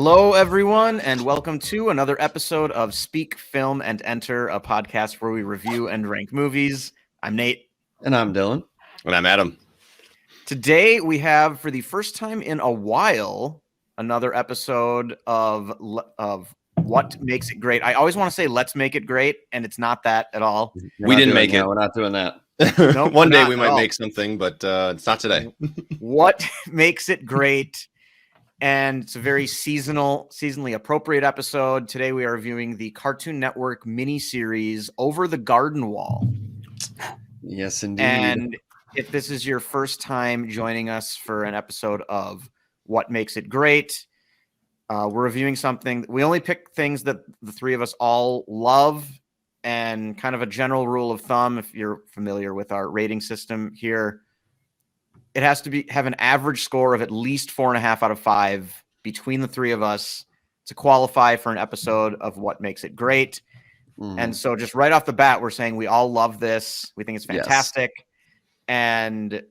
Hello, everyone, and welcome to another episode of Speak, Film, and Enter, a podcast where we review and rank movies. I'm Nate. And I'm Dylan. And I'm Adam. Today, we have, for the first time in a while, another episode of What Makes It Great. I always want to say, let's make it great, and it's not that at all. We didn't make it. We're not doing that. Nope, One day we might make something, but it's not today. What Makes It Great? And it's a very seasonally appropriate episode. Today we are reviewing the Cartoon Network miniseries Over the Garden Wall. Yes, indeed. And if this is your first time joining us for an episode of What Makes It Great, we're reviewing something. We only pick things that the three of us all love, and kind of a general rule of thumb, if you're familiar with our rating system here, it has to have an average score of at least 4.5 out of 5 between the three of us to qualify for an episode of What Makes It Great. And so just right off the bat, we're saying we all love this. We think it's fantastic. Yes. And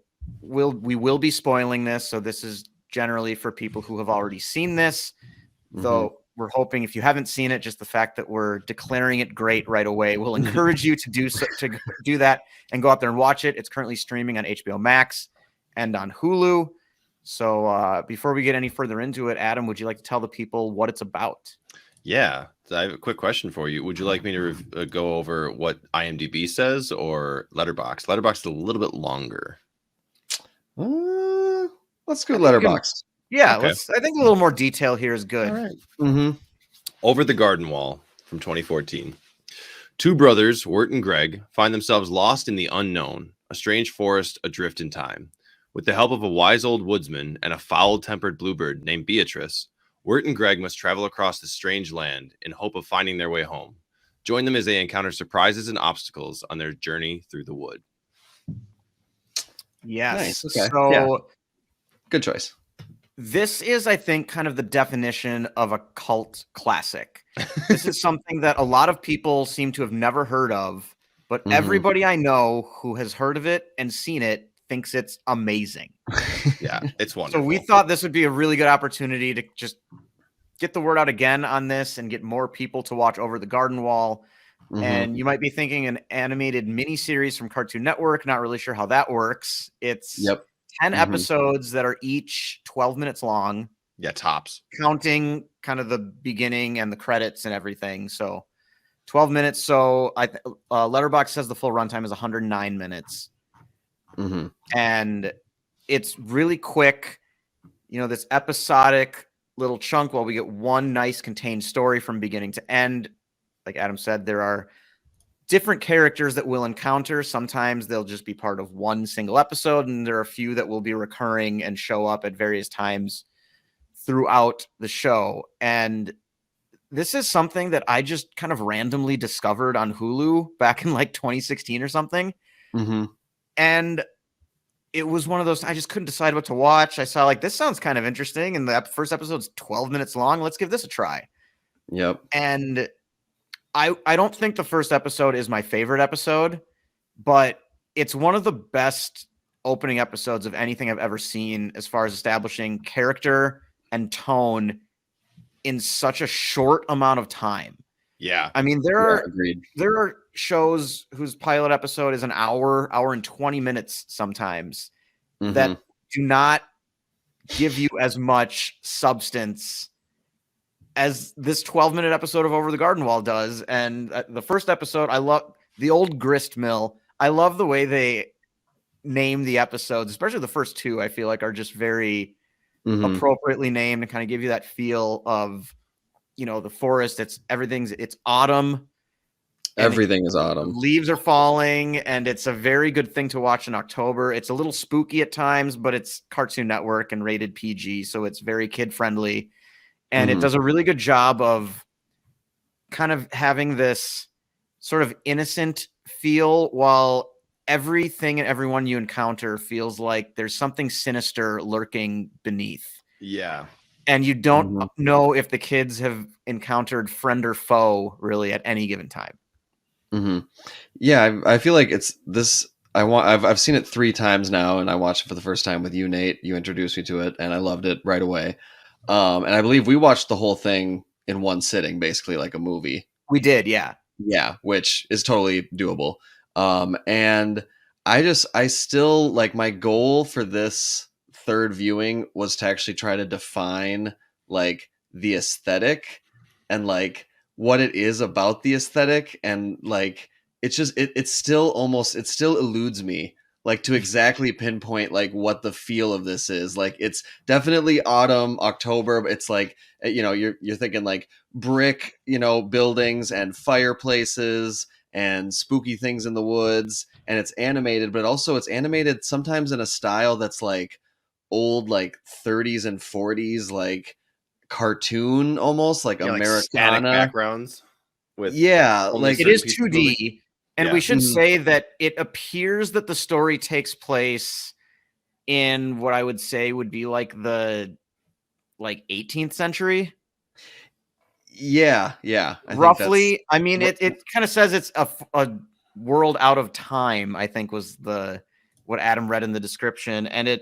we will be spoiling this. So this is generally for people who have already seen this. Though we're hoping, if you haven't seen it, just the fact that we're declaring it great right away will encourage you to do that and go out there and watch it. It's currently streaming on HBO Max and on Hulu. So before we get any further into it, Adam, would you like to tell the people what it's about? Yeah, I have a quick question for you. Would you like me to go over what IMDb says or Letterboxd? Letterboxd is a little bit longer. Let's go Letterboxd. Yeah, okay. I think a little more detail here is good. All right. Over the Garden Wall from 2014. Two brothers, Wirt and Greg, find themselves lost in the unknown, a strange forest adrift in time. With the help of a wise old woodsman and a foul-tempered bluebird named Beatrice, Wirt and Greg must travel across this strange land in hope of finding their way home. Join them as they encounter surprises and obstacles on their journey through the wood. Yes. Nice. Okay. So, good choice. This is, I think, kind of the definition of a cult classic. This is something that a lot of people seem to have never heard of, but everybody I know who has heard of it and seen it thinks it's amazing. Yeah, it's wonderful. So we thought this would be a really good opportunity to just get the word out again on this and get more people to watch Over the Garden Wall. And you might be thinking an animated miniseries from Cartoon Network. Not really sure how that works. It's 10 episodes that are each 12 minutes long. Yeah, tops. Counting kind of the beginning and the credits and everything. So 12 minutes. So Letterboxd says the full runtime is 109 minutes. And it's really quick, this episodic little chunk while we get one nice contained story from beginning to end. Like Adam said, there are different characters that we'll encounter. Sometimes they'll just be part of one single episode, and there are a few that will be recurring and show up at various times throughout the show. And this is something that I just kind of randomly discovered on Hulu back in like 2016 or something. And it was one of those, I just couldn't decide what to watch. I saw this sounds kind of interesting. And the first episode's 12 minutes long. Let's give this a try. Yep. And I don't think the first episode is my favorite episode, but it's one of the best opening episodes of anything I've ever seen as far as establishing character and tone in such a short amount of time. Yeah. I mean, there are shows whose pilot episode is an hour and 20 minutes sometimes that do not give you as much substance as this 12-minute episode of Over the Garden Wall does. And the first episode, I love the old grist mill. I love the way they name the episodes, especially the first two, I feel like are just very appropriately named and kind of give you that feel of, the forest. It's autumn. Everything is autumn. Leaves are falling, and it's a very good thing to watch in October. It's a little spooky at times, but it's Cartoon Network and rated PG, so it's very kid-friendly. And it does a really good job of kind of having this sort of innocent feel while everything and everyone you encounter feels like there's something sinister lurking beneath. Yeah. And you don't know if the kids have encountered friend or foe really at any given time. Yeah, I feel like it's this. I've seen it 3 times now, and I watched it for the first time with you, Nate. You introduced me to it, and I loved it right away. And I believe we watched the whole thing in one sitting, basically like a movie. We did, yeah. Yeah, which is totally doable. And I still like my goal for this third viewing was to actually try to define like the aesthetic and like what it is about the aesthetic, and like it's just it's still almost, it still eludes me like to exactly pinpoint like what the feel of this is. Like it's definitely autumn, October, but it's like, you're thinking like brick, buildings and fireplaces and spooky things in the woods, and it's animated, but also it's animated sometimes in a style that's like old, like 30s and 40s, like cartoon, almost like Yeah, like static Americana. backgrounds with Yeah, only like It certain is pieces of movie. 2D, and Yeah. we should Mhm. say that it appears that the story takes place in what I would say would be like the 18th century. yeah, I think that's Roughly. I mean, it kind of says it's a world out of time, I think was what Adam read in the description. And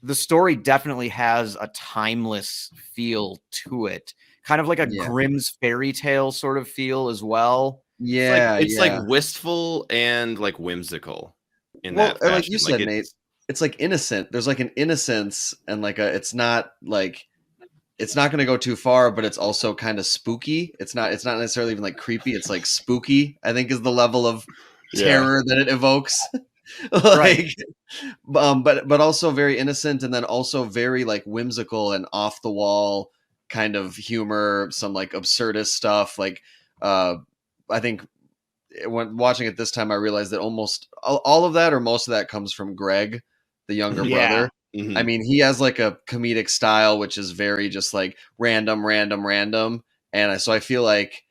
the story definitely has a timeless feel to it. Kind of like a yeah, Grimm's fairy tale sort of feel as well. It's like yeah. wistful and like whimsical in Well, that like you fashion. Like said, Nate, it's like innocent. There's like an innocence and like it's not like, it's not going to go too far, but it's also kind of spooky. It's not necessarily even like creepy. It's like spooky, I think, is the level of Yeah. terror that it evokes. Right. Like, but also very innocent, and then also very like whimsical and off the wall kind of humor, some like absurdist stuff. Like, I think when watching it this time, I realized that almost all of that, or most of that, comes from Greg, the younger Yeah. brother. Mhm. I mean, he has like a comedic style, which is very just like random. And so I feel like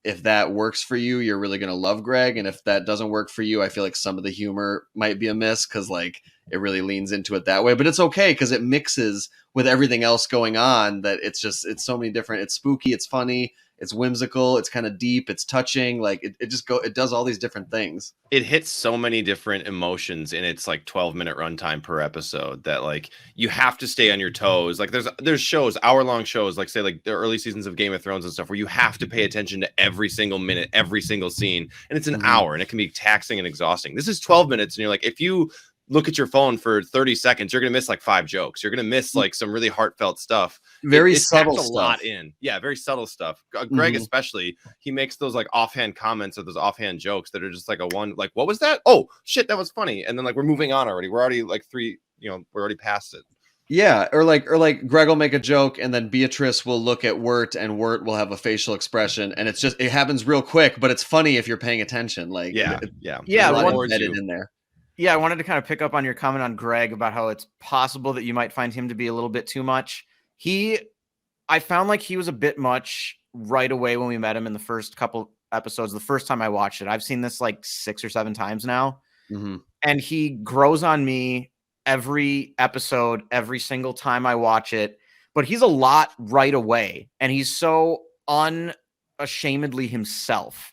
if that works for you, you're really going to love Greg. And if that doesn't work for you, I feel like some of the humor might be a miss, because like it really leans into it that way. But it's okay because it mixes with everything else going on, that it's so many different, it's spooky, it's funny, it's whimsical, it's kind of deep, it's touching. Like it does all these different things. It hits so many different emotions in its like 12-minute runtime per episode that like you have to stay on your toes. Like there's shows, hour-long shows, like say like the early seasons of Game of Thrones and stuff, where you have to pay attention to every single minute, every single scene, and it's an Mhm. hour, and it can be taxing and exhausting. This is 12 minutes, and you're like, if you look at your phone for 30 seconds, you're gonna miss like 5 jokes. You're gonna miss like some really heartfelt stuff. Very It subtle packs a lot stuff. in. Yeah, very subtle stuff. Greg Mhm. especially, he makes those like offhand comments or those offhand jokes that are just like a one, like, what was that? Oh shit, that was funny. And then like we're moving on already. We're already like we're already past it. Yeah, or like Greg will make a joke, and then Beatrice will look at Wirt, and Wirt will have a facial expression, and it happens real quick, but it's funny if you're paying attention. Like, Yeah, there's Yeah, a lot one- Rewards embedded you. in there. Yeah, I wanted to kind of pick up on your comment on Greg about how it's possible that you might find him to be a little bit too much. I found like he was a bit much right away when we met him in the first couple episodes. The first time I watched it, I've seen this like 6 or 7 times now, Hmm. and he grows on me every episode, every single time I watch it. But he's a lot right away, and he's so unashamedly himself.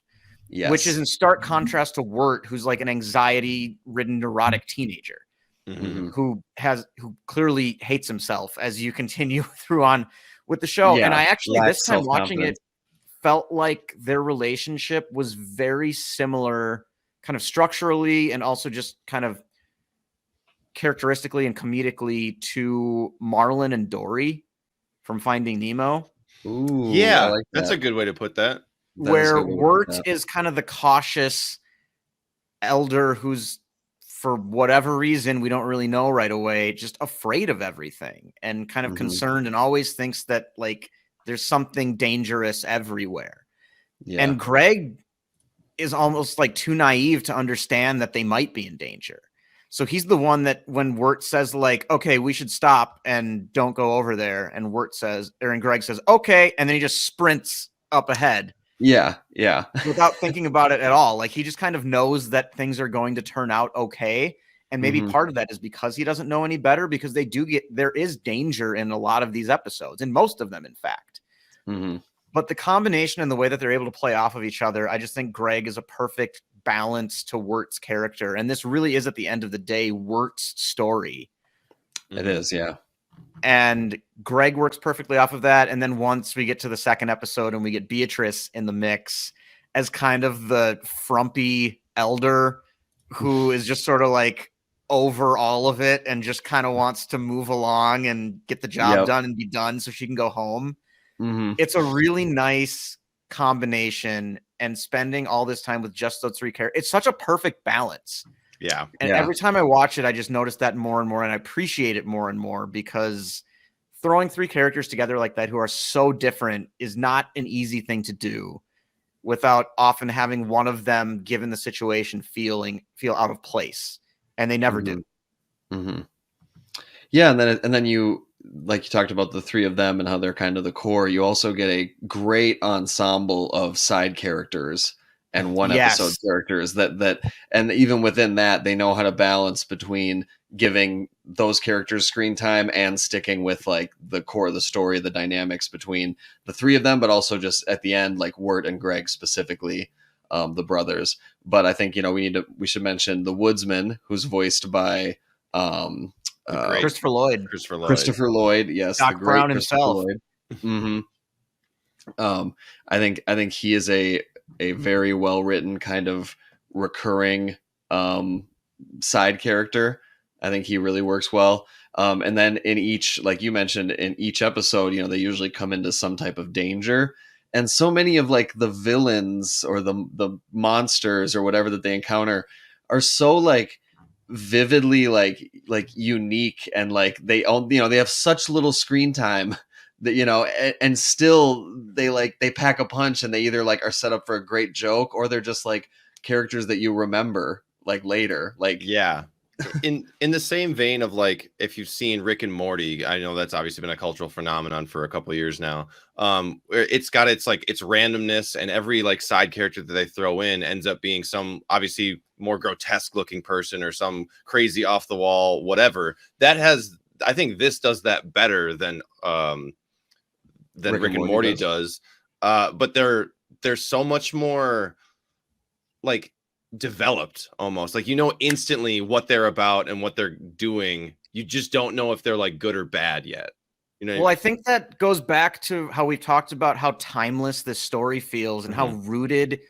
Yes. Which is in stark contrast to Wirt, who's like an anxiety-ridden neurotic teenager Mhm. who clearly hates himself as you continue through on with the show. Yeah, And I actually, lacks this time watching it, self-confidence. felt like their relationship was very similar, kind of structurally and also just kind of characteristically and comedically, to Marlin and Dory from Finding Nemo. Ooh, I Yeah, like that's that. a good way to put that. That is a Where good way to put Wirt that. is kind of the cautious elder who's, for whatever reason we don't really know right away, just afraid of everything and kind of Mhm. concerned, and always thinks that like there's something dangerous everywhere. Yeah. And Greg is almost like too naive to understand that they might be in danger. So he's the one that when Wirt says like, okay, we should stop and don't go over there, and Greg says, okay, and then he just sprints up ahead Yeah. without thinking about it at all. Like he just kind of knows that things are going to turn out okay. And maybe Mhm. part of that is because he doesn't know any better, because there is danger in a lot of these episodes, in most of them, in fact. Mhm. But the combination and the way that they're able to play off of each other, I just think Greg is a perfect balance to Wirt's character. And this really is, at the end of the day, Wirt's story. It is, yeah. and Greg works perfectly off of that. And then once we get to the second episode and we get Beatrice in the mix as kind of the frumpy elder who is just sort of like over all of it and just kind of wants to move along and get the job done and be done so she can go home. It's a really nice combination, and spending all this time with just those three characters, it's such a perfect balance. Yeah. And every time I watch it, I just notice that more and more, and I appreciate it more and more, because throwing three characters together like that who are so different is not an easy thing to do without often having one of them, given the situation, feel out of place. And they never do. Yeah. And then you, like you talked about the three of them and how they're kind of the core, you also get a great ensemble of side characters and one episode characters that and even within that, they know how to balance between giving those characters screen time and sticking with like the core of the story, the dynamics between the three of them, but also just at the end, like Wirt and Greg specifically, the brothers. But I think, we should mention the Woodsman, who's voiced by Christopher Lloyd. Christopher Lloyd, yes, Doc the great Brown Christopher himself. Lloyd. I think he is a very well written kind of recurring side character. I think he really works well. And then in each, like you mentioned, in each episode, they usually come into some type of danger. And so many of like the villains or the monsters or whatever that they encounter are so like vividly like unique, and like they have such little screen time that and still they pack a punch, and they either like are set up for a great joke, or they're just like characters that you remember like later. Like in the same vein of like, if you've seen Rick and Morty, I know that's obviously been a cultural phenomenon for a couple of years now. It's got its randomness, and every like side character that they throw in ends up being some obviously more grotesque looking person or some crazy off the wall whatever. I think this does that better than Rick and Morty does. But they're so much more like developed, almost like instantly what they're about and what they're doing. You just don't know if they're like good or bad yet. Well, I think that goes back to how we've talked about how timeless this story feels and how rooted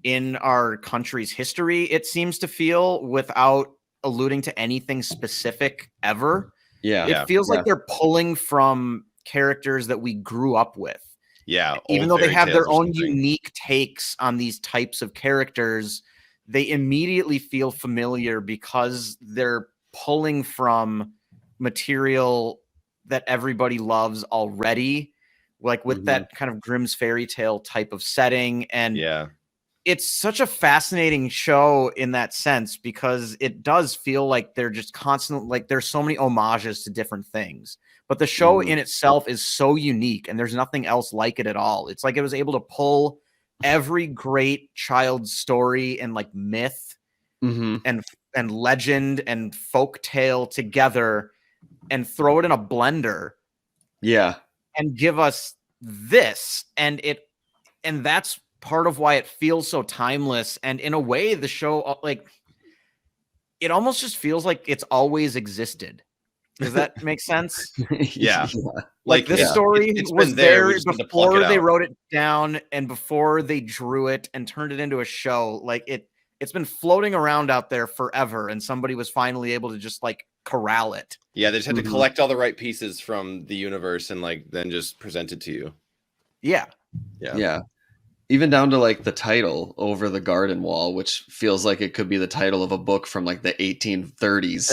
in our country's history it seems to feel, without alluding to anything specific ever. It feels like they're pulling from characters that we grew up with. Even though they have their own unique takes on these types of characters, they immediately feel familiar because they're pulling from material that everybody loves already, like with that kind of Grimm's fairy tale type of setting. And it's such a fascinating show in that sense, because it does feel like they're just constantly, like there's so many homages to different things, but the show in itself is so unique and there's nothing else like it at all. It's like it was able to pull every great child's story and like myth and legend and folk tale together and throw it in a blender and give us this. And that's part of why it feels so timeless. And in a way, the show, like, it almost just feels like it's always existed. Does that make sense? Like this story was there before they wrote it down and before they drew it and turned it into a show. Like it's been floating around out there forever, and somebody was finally able to just like corral it. They just had to collect all the right pieces from the universe and like then just present it to you. Yeah. Even down to like the title, Over the Garden Wall, which feels like it could be the title of a book from like the 1830s,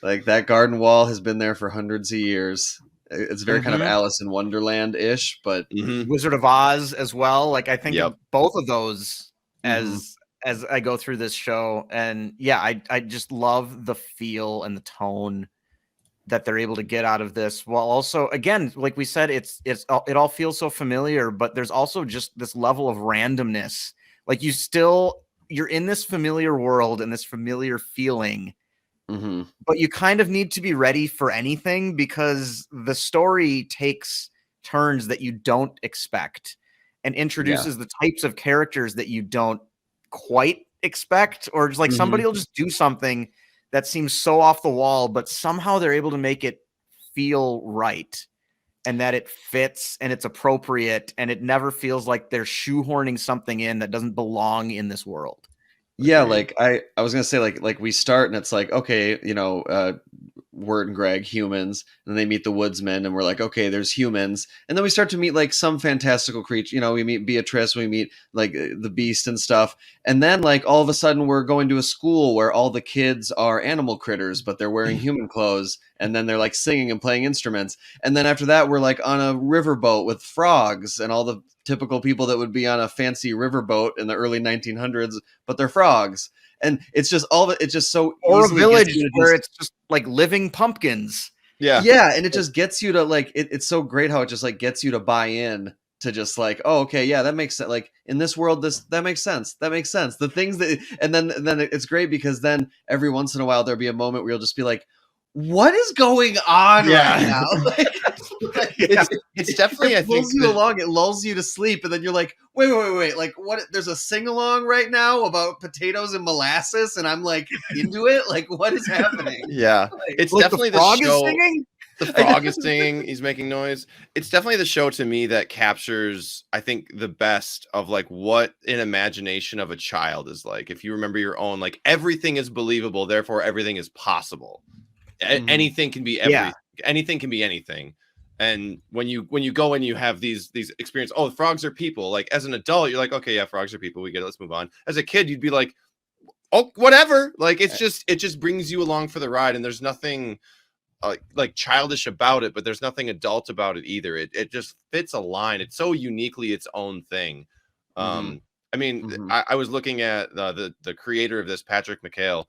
like that garden wall has been there for hundreds of years. It's very kind of Alice in Wonderland-ish, but Wizard of Oz as well. Like I think of both of those as I go through this show. And I just love the feel and the tone that they're able to get out of this, while also, again, like we said, it all feels so familiar, but there's also just this level of randomness. Like you're in this familiar world and this familiar feeling, but you kind of need to be ready for anything, because the story takes turns that you don't expect and introduces the types of characters that you don't quite expect, or just like somebody will just do something that seems so off the wall, but somehow they're able to make it feel right, and that it fits and it's appropriate, and it never feels like they're shoehorning something in that doesn't belong in this world. Yeah, Agreed. like I was gonna say like we start and it's like, okay, Wirt and Greg, humans, and then they meet the Woodsman, and we're like, okay, there's humans, and then we start to meet like some fantastical creature. We meet Beatrice, we meet like the Beast and stuff, and then like all of a sudden we're going to a school where all the kids are animal critters, but they're wearing human clothes, and then they're like singing and playing instruments, and then after that we're like on a riverboat with frogs and all the typical people that would be on a fancy riverboat in the early 1900s, but they're frogs. And it's just all of it. It's just so Or a easily village gets you to where just, it's just like living pumpkins. Yeah. yeah, and it just gets you to like it's so great how it just like gets you to buy in to just like, oh, okay, yeah, that makes sense. Like in this world, that makes sense. That makes sense. The things that, and then it's great because then every once in a while there'll be a moment where you'll just be like, what is going on Yeah. right now? It's definitely, I it think, pulls you along, it lulls you to sleep, and then you're like, wait, like what? There's a sing along right now about potatoes and molasses, and I'm like into it. Like, what is happening? yeah, Like, it's Like definitely the frog the show. is singing. The frog is singing. He's making noise. It's definitely the show to me that captures, I think, the best of like what an imagination of a child is like. If you remember your own, like everything is believable, therefore everything is possible. Anything can be everything. Anything can be anything. And when you go and you have these experiences, oh, frogs are people. Like as an adult, you're like, okay, yeah, frogs are people. We get it. Let's move on. As a kid, you'd be like, oh, whatever. Like it just brings you along for the ride, and there's nothing like childish about it, but there's nothing adult about it either. It just fits a line. It's so uniquely its own thing. I mean, I was looking at the creator of this, Patrick McHale.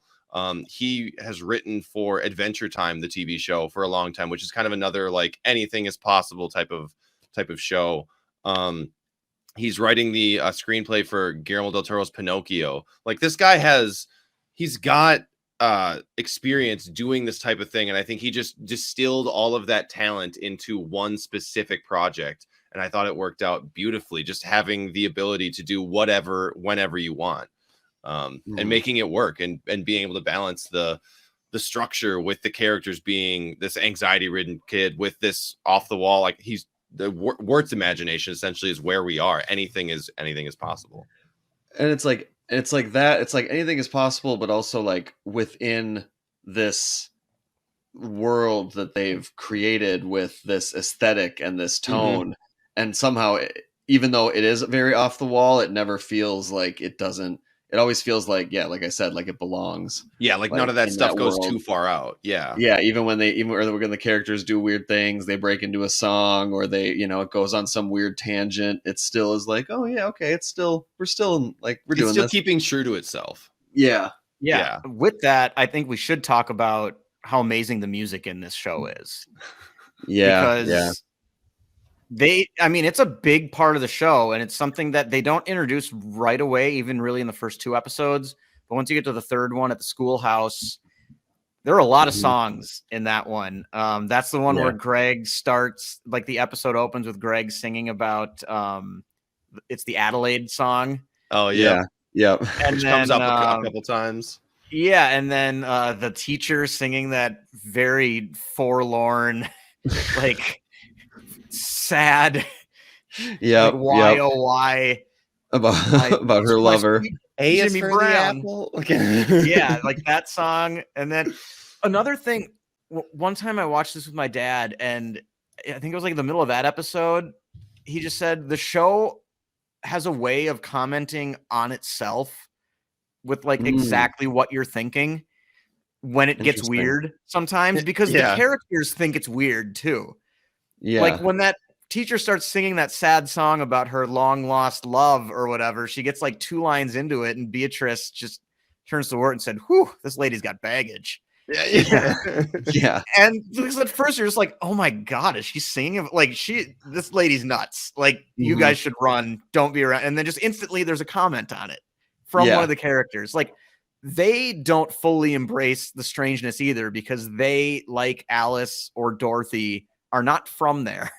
He has written for Adventure Time, the TV show, for a long time, which is kind of another like anything is possible type of show. He's writing the screenplay for Guillermo del Toro's Pinocchio. Like this guy he's got experience doing this type of thing, and I think he just distilled all of that talent into one specific project, and I thought it worked out beautifully, just having the ability to do whatever whenever you want, and making it work, and being able to balance the structure with the characters being this anxiety ridden kid with this off the wall, like he's the Wirt's imagination essentially is where we are. Anything is possible. And it's like that. It's like anything is possible, but also like within this world that they've created with this aesthetic and this tone, and somehow, even though it is very off the wall, it never feels like it doesn't. It always feels like, yeah, like I said, like it belongs. Yeah, like none of that stuff goes too far out. Yeah. Yeah, even when the characters do weird things, they break into a song, or they, it goes on some weird tangent, it still is like, oh yeah, okay, we're still like we're doing this. Keeping true to itself. Yeah. With that, I think we should talk about how amazing the music in this show is. Because it's a big part of the show, and it's something that they don't introduce right away, even really in the first 2 episodes. But once you get to the third one at the schoolhouse, there are a lot of songs in that one. That's the one where Greg starts, like the episode opens with Greg singing about it's the Adelaide song. Oh yeah. And which then, comes up a couple times. Yeah, and then the teacher singing that very forlorn, like sad, like, why oh why about her lover. Jimmy Brown. Yeah, like that song. And then another thing, one time I watched this with my dad, and I think it was like in the middle of that episode, he just said the show has a way of commenting on itself with like exactly what you're thinking when it gets weird sometimes, because the characters think it's weird too. Yeah. Like when that teacher starts singing that sad song about her long lost love or whatever, she gets like 2 lines into it, and Beatrice just turns to Wirt and said, "Whew, this lady's got baggage." Yeah. And at first you're just like, "Oh my God, is she singing? Like this lady's nuts. Like you guys should run. Don't be around." And then just instantly there's a comment on it from one of the characters. Like they don't fully embrace the strangeness either, because they, like Alice or Dorothy, are not from there.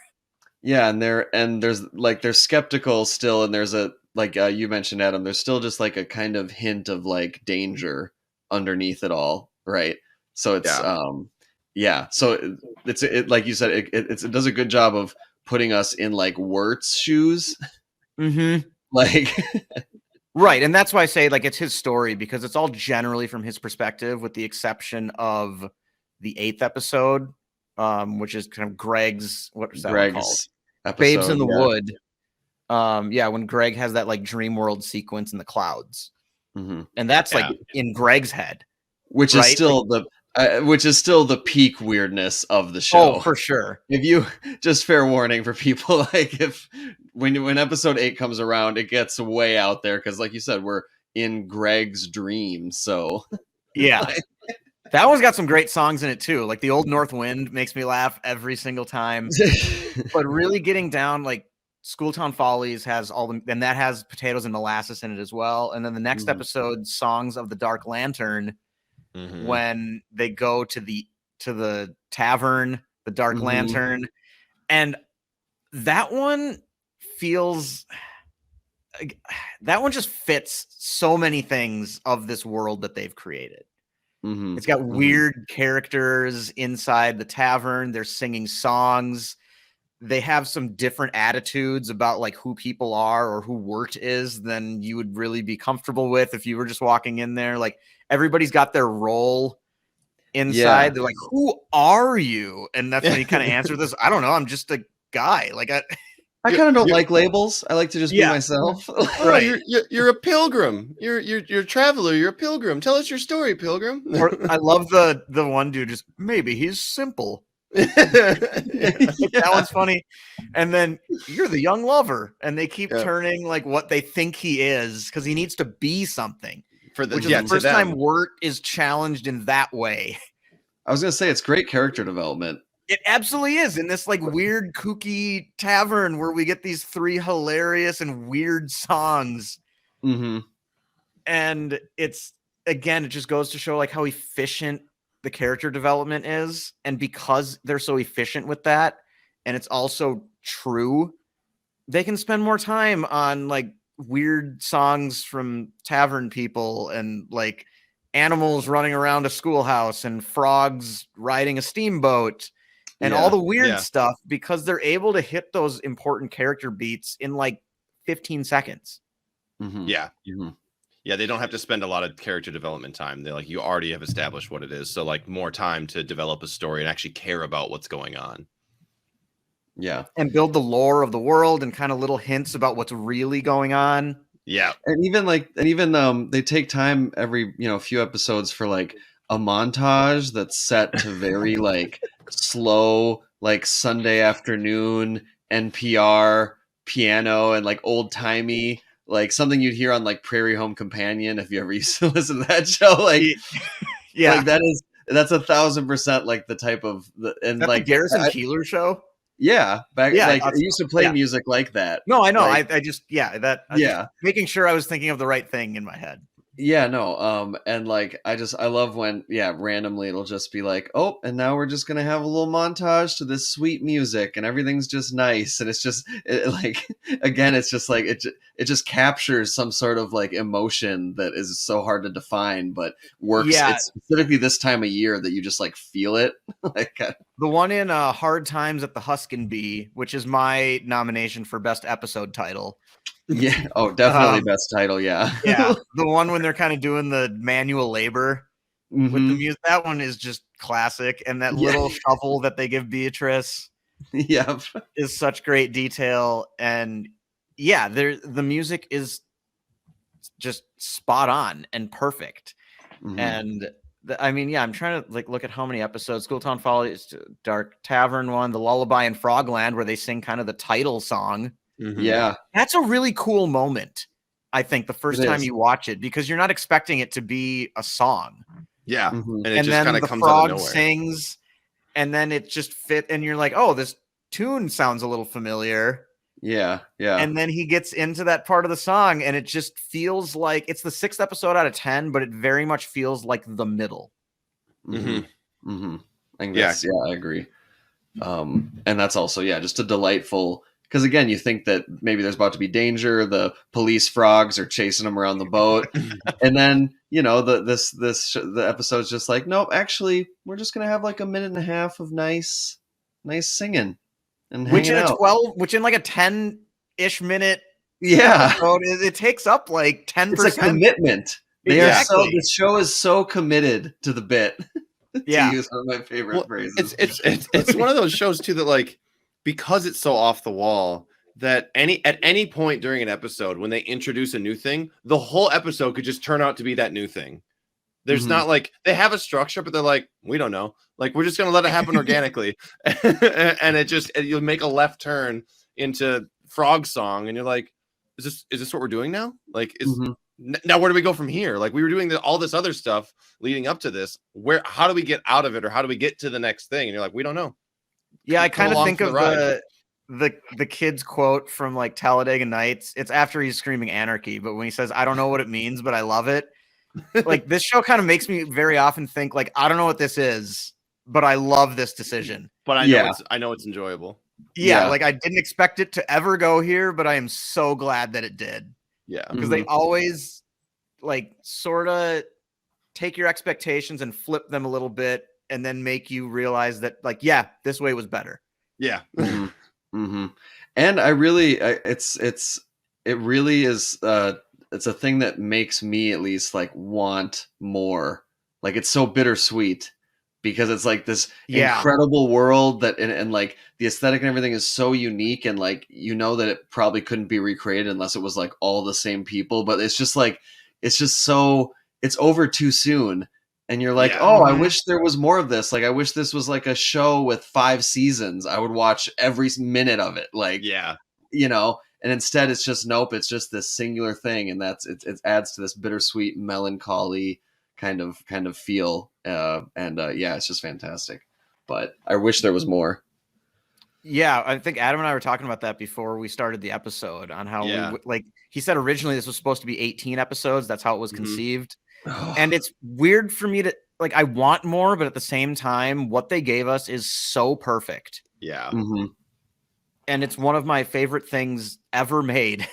Yeah, and they're skeptical still, and there's a, like you mentioned, Adam, there's still just like a kind of hint of like danger underneath it all. right? So it's Yeah. so it's like you said, it does a good job of putting us in like Wirt's shoes. Mm-hmm. Like Right, and that's why I say like it's his story, because it's all generally from his perspective, with the exception of the 8th episode, which is kind of Greg's, what was that one called? Greg's episode, Babes in the Wood. When Greg has that like dream world sequence in the clouds, and that's like in Greg's head, which right? is still the peak weirdness of the show. Oh, for sure. If you just fair warning for people, like if when episode 8 comes around, it gets way out there because, like you said, we're in Greg's dream. So yeah, that one's got some great songs in it too. Like the Old North Wind makes me laugh every single time. But really getting down, like Schooltown Follies has and that has Potatoes and Molasses in it as well. And then the next episode, Songs of the Dark Lantern, when they go to the tavern, the Dark Lantern, and that one just fits so many things of this world that they've created. It's got weird characters inside the tavern. They're singing songs. They have some different attitudes about like who people are or who Wirt is than you would really be comfortable with if you were just walking in there. Like everybody's got their role inside. Yeah. They're like, "Who are you?" And that's when you kind of answer this. I don't know. I'm just a guy. Like I kind of don't like labels. I like to just be myself. Right. You're a pilgrim. You're a traveler. You're a pilgrim. Tell us your story, pilgrim. Or, I love the one dude. Just maybe he's simple. That one's funny. And then you're the young lover, and they keep turning like what they think he is because he needs to be something. Which is the first time Wirt is challenged in that way. I was gonna say it's great character development. It absolutely is in this like weird kooky tavern where we get these 3 hilarious and weird songs. And it's, again, it just goes to show like how efficient the character development is. And because they're so efficient with that, and it's also true, they can spend more time on like weird songs from tavern people and like animals running around a schoolhouse and frogs riding a steamboat and all the weird stuff, because they're able to hit those important character beats in like 15 seconds. Yeah, they don't have to spend a lot of character development time. They're like, you already have established what it is, so like more time to develop a story and actually care about what's going on. Yeah, and build the lore of the world and kind of little hints about what's really going on. Yeah, and even they take time every few episodes for like a montage that's set to very like slow, like Sunday afternoon NPR piano and like old timey, like something you'd hear on like Prairie Home Companion if you ever used to listen to that show. Like, like that's 1,000% like the type of and that's like the Garrison Keillor show. Yeah, like it used to play music like that. No, I know. Like, I just making sure I was thinking of the right thing in my head. Yeah, no. And like I love when randomly it'll just be like, oh, and now we're just gonna have a little montage to this sweet music, and everything's just nice, and it's just again, it's just like it just captures some sort of like emotion that is so hard to define, but works. Yeah. It's specifically this time of year that you just like feel it. Like the one in Hard Times at the Huskin Bee, which is my nomination for best episode title. Yeah. Oh, definitely best title. Yeah. Yeah. The one when they're kind of doing the manual labor with the music. That one is just classic. And that little shovel that they give Beatrice is such great detail. And the music is just spot on and perfect. And I'm trying to like look at how many episodes. Schooltown Follies, Dark Tavern one, the Lullaby in Frogland, where they sing kind of the title song. Yeah, that's a really cool moment, I think, the first time you watch it, because you're not expecting it to be a song. Yeah, and it just then the comes frog out of nowhere. Sings, and then it just fit, and you're like, oh, this tune sounds a little familiar. Yeah. And then he gets into that part of the song, and it just feels like it's the 6th episode out of 10, but it very much feels like the middle. I agree. And that's also just a delightful because again, you think that maybe there's about to be danger. The police frogs are chasing them around the boat, and then the episode's just like, nope. Actually, we're just gonna have like a minute and a half of nice singing and Which hanging in a out. 12, which in like a 10-ish minute Yeah, episode, it takes up like 10%. it's a commitment. They Exactly. are so. The show is so committed to the bit. Yeah. To use one of my favorite phrases. It's one of those shows too that, like, because it's so off the wall, that at any point during an episode when they introduce a new thing, the whole episode could just turn out to be that new thing. There's Mhm. not like they have a structure, but they're like, we don't know. Like, we're just gonna let it happen organically. And you'll make a left turn into frog song, and you're like, is this what we're doing now? Like, Mhm. now where do we go from here? Like, we were doing all this other stuff leading up to this. How do we get out of it, or how do we get to the next thing? And you're like, we don't know. Yeah, I Come kind of along think for of the ride. the kid's quote from like Talladega Nights. It's after he's screaming anarchy, but when he says, "I don't know what it means, but I love it." Like, this show kind of makes me very often think like, I don't know what this is, but I love this decision. But I know it's enjoyable. Yeah, Yeah. like I didn't expect it to ever go here, but I am so glad that it did. Yeah. Because they always like sort of take your expectations and flip them a little bit and then make you realize that like, yeah, this way was better. Yeah. Mhm. Mhm. And it really is it's a thing that makes me at least like want more. Like, it's so bittersweet because it's like this incredible world that and like the aesthetic and everything is so unique, and like that it probably couldn't be recreated unless it was like all the same people, but it's just so it's over too soon. And you're like, Yeah. oh, I wish there was more of this. Like, I wish this was like a show with 5 seasons. I would watch every minute of it. Like, Yeah. And instead it's just, nope, it's just this singular thing. And it adds to this bittersweet, melancholy kind of feel. Yeah, it's just fantastic. But I wish there was more. Yeah, I think Adam and I were talking about that before we started the episode on how he said originally this was supposed to be 18 episodes. That's how it was conceived. And it's weird for me to like, I want more, but at the same time, what they gave us is so perfect. Yeah. Mm-hmm. And it's one of my favorite things ever made.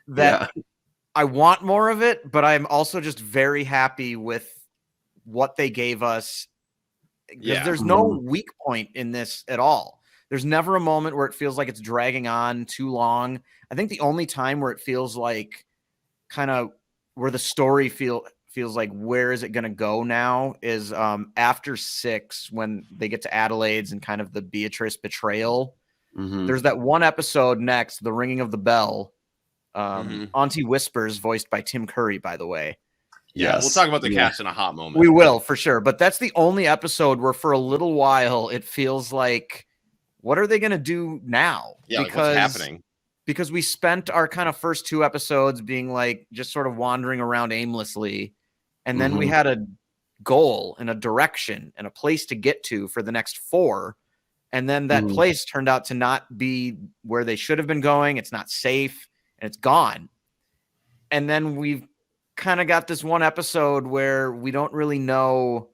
That I want more of it, but I'm also just very happy with what they gave us. Because there's no weak point in this at all. There's never a moment where it feels like it's dragging on too long. I think the only time where it feels like kind of where the story feels like where is it going to go now is after 6 when they get to Adelaide's and kind of the Beatrice betrayal. Mm-hmm. There's that one episode next, The Ringing of the Bell. Auntie Whispers, voiced by Tim Curry, by the way. Yeah, we'll talk about the cast in a hot moment. We will, for sure. But that's the only episode where for a little while it feels like, what are they going to do now? Yeah, because, like, what's happening? Because we spent our kind of first 2 episodes being like just sort of wandering around aimlessly. And then we had a goal and a direction and a place to get to for the next 4. And then that place turned out to not be where they should have been going. It's not safe and it's gone. And then we've kind of got this one episode where we don't really know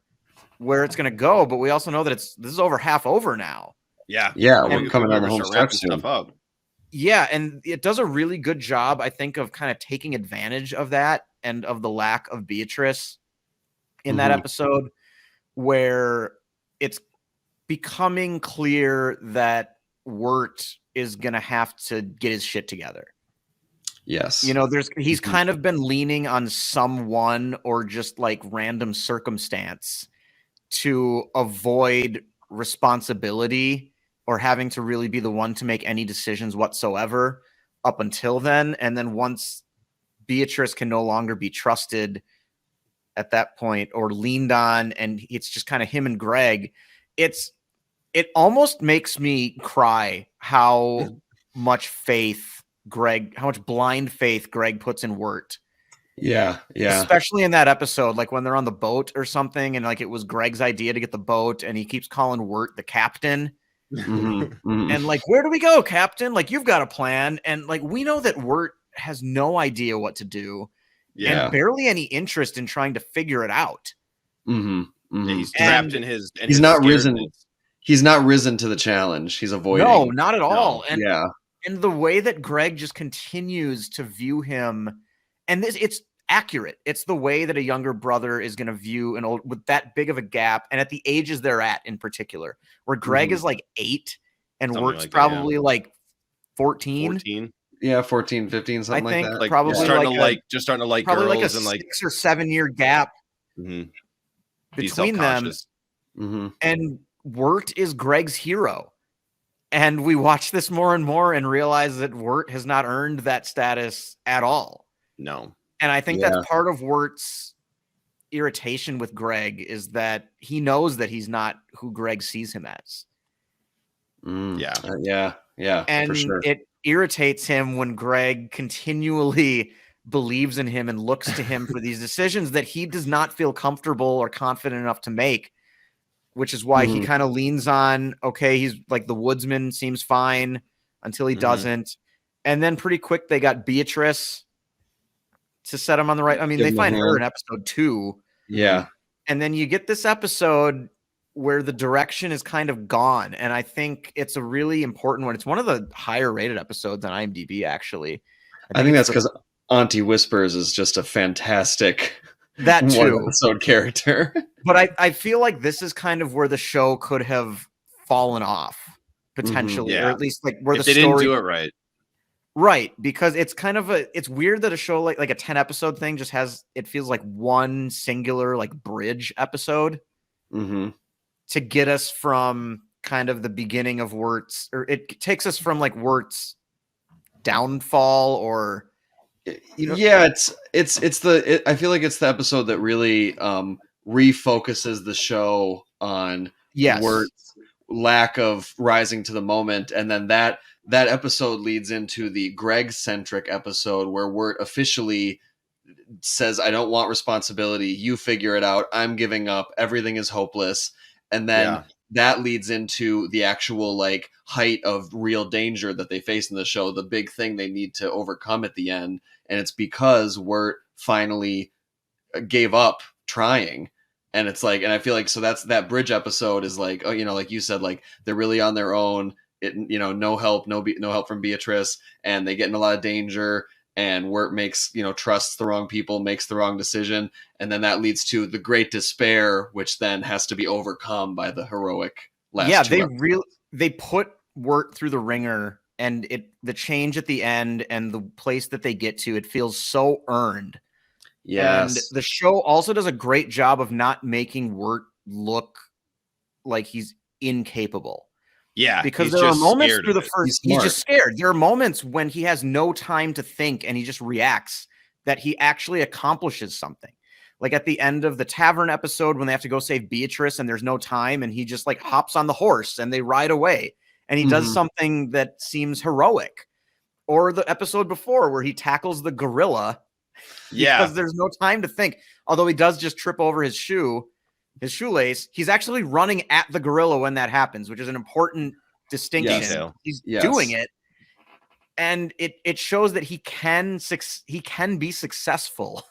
where it's going to go, but we also know that this is over half over now. Yeah. We're coming on the home stretch stuff up. Yeah, and it does a really good job, I think, of kind of taking advantage of that and of the lack of Beatrice in that episode, where it's becoming clear that Wirt is going to have to get his shit together. Yes. He's kind of been leaning on someone or just like random circumstance to avoid responsibility or having to really be the one to make any decisions whatsoever up until then. And then once Beatrice can no longer be trusted at that point or leaned on, and it's just kind of him and Greg, it almost makes me cry how much blind faith Greg puts in Wirt. Yeah. Especially in that episode, like when they're on the boat or something, and like it was Greg's idea to get the boat, and he keeps calling Wirt the captain. And like, where do we go, Captain? Like, you've got a plan. And like, we know that Wirt has no idea what to do and barely any interest in trying to figure it out. Yeah, he's trapped in his. He's not risen. he's not risen to the challenge. He's avoiding. No, not at all. No. And the way that Greg just continues to view him, and it's accurate. It's the way that a younger brother is going to view an old with that big of a gap, and at the ages they're at in particular, where Greg is like 8 and Something Wirt's like that, probably like 14. 14. Yeah, 14, 15, something I think like that. Like probably just starting to like probably girls like a and like 6 or 7 year gap be between them. self-conscious. And Wirt is Greg's hero. And we watch this more and more and realize that Wirt has not earned that status at all. No. And I think that's part of Wirt's irritation with Greg is that he knows that he's not who Greg sees him as. Yeah, And for sure. it irritates him when Greg continually believes in him and looks to him for these decisions that he does not feel comfortable or confident enough to make, which is why he kind of leans on, okay, he's like the Woodsman seems fine until he doesn't. And then pretty quick, they got Beatrice to set him on the right. I mean, they find her in episode 2. Yeah. And then you get this episode where the direction is kind of gone. And I think it's a really important one. It's one of the higher rated episodes on IMDb, actually. I think that's because Auntie Whispers is just a fantastic that too episode character. But I feel like this is kind of where the show could have fallen off potentially, or at least like where if the they story didn't do it right. Right, because it's kind of it's weird that a show like a 10 episode thing just has, it feels like one singular like bridge episode to get us from kind of the beginning of Wirt's, or it takes us from like Wirt's downfall, or I feel like it's the episode that really refocuses the show on Wirt's lack of rising to the moment, and then that episode leads into the Greg-centric episode where Wirt officially says, I don't want responsibility. You figure it out. I'm giving up. Everything is hopeless. And then that leads into the actual like height of real danger that they face in the show, the big thing they need to overcome at the end. And it's because Wirt finally gave up trying. And it's like, and I feel like, so that's that bridge episode is like, oh, like you said, like they're really on their own. No help, no help from Beatrice, and they get in a lot of danger, and Wirt makes, trusts the wrong people, makes the wrong decision, and then that leads to the great despair, which then has to be overcome by the heroic last they put Wirt through the ringer, and the change at the end and the place that they get to, it feels so earned. Yes. And the show also does a great job of not making Wirt look like he's incapable. Yeah, because there are moments through the first, he's just scared. There are moments when he has no time to think and he just reacts, that he actually accomplishes something. Like at the end of the tavern episode when they have to go save Beatrice and there's no time, and he just like hops on the horse and they ride away, and he does something that seems heroic. Or the episode before where he tackles the gorilla because there's no time to think. Although he does just trip over his shoelace, he's actually running at the gorilla when that happens, which is an important distinction. He's doing it, and it shows that he can be successful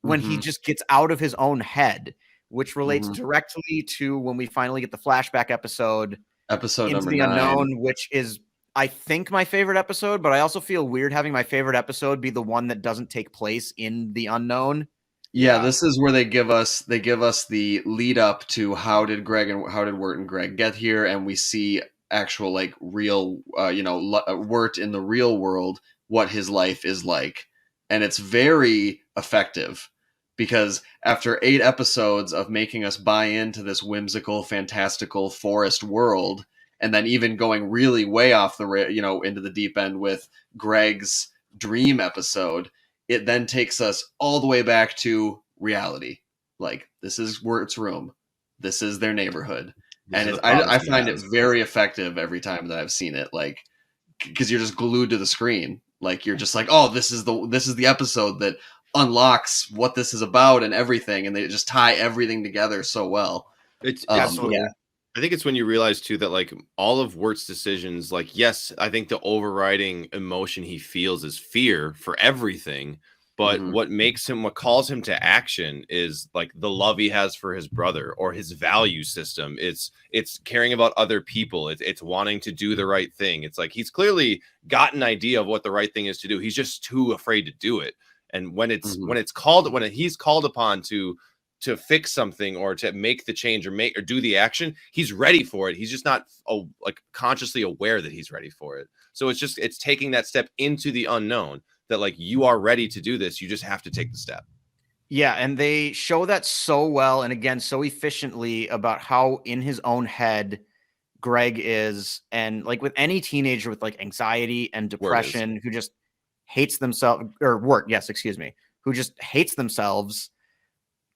when he just gets out of his own head, which relates directly to when we finally get the flashback episode into number the 9. unknown, which is, I think, my favorite episode, but I also feel weird having my favorite episode be the one that doesn't take place in the unknown. Yeah, this is where they give us the lead up to how did Wirt and Greg get here, and we see actual like real Wirt in the real world, what his life is like, and it's very effective because after 8 episodes of making us buy into this whimsical, fantastical forest world, and then even going really way off the into the deep end with Greg's dream episode, it then takes us all the way back to reality. Like, this is Wirt's room. This is their neighborhood. And I find it very effective every time that I've seen it. Like, because you're just glued to the screen. Like, you're just like, oh, this is the episode that unlocks what this is about and everything. And they just tie everything together so well. It's absolutely. Yeah. I think it's when you realize too that like all of Wirt's decisions, like, yes, I think the overriding emotion he feels is fear for everything, But what calls him to action is like the love he has for his brother or his value system. It's caring about other people. It's wanting to do the right thing. It's like he's clearly got an idea of what the right thing is to do. He's just too afraid to do it. And when he's called upon to fix something or to make the change or do the action, he's ready for it. He's just not consciously aware that he's ready for it. So it's taking that step into the unknown, that like you are ready to do this. You just have to take the step. Yeah. And they show that so well. And again, so efficiently about how in his own head Greg is. And like with any teenager with like anxiety and depression who just hates themselves who just hates themselves.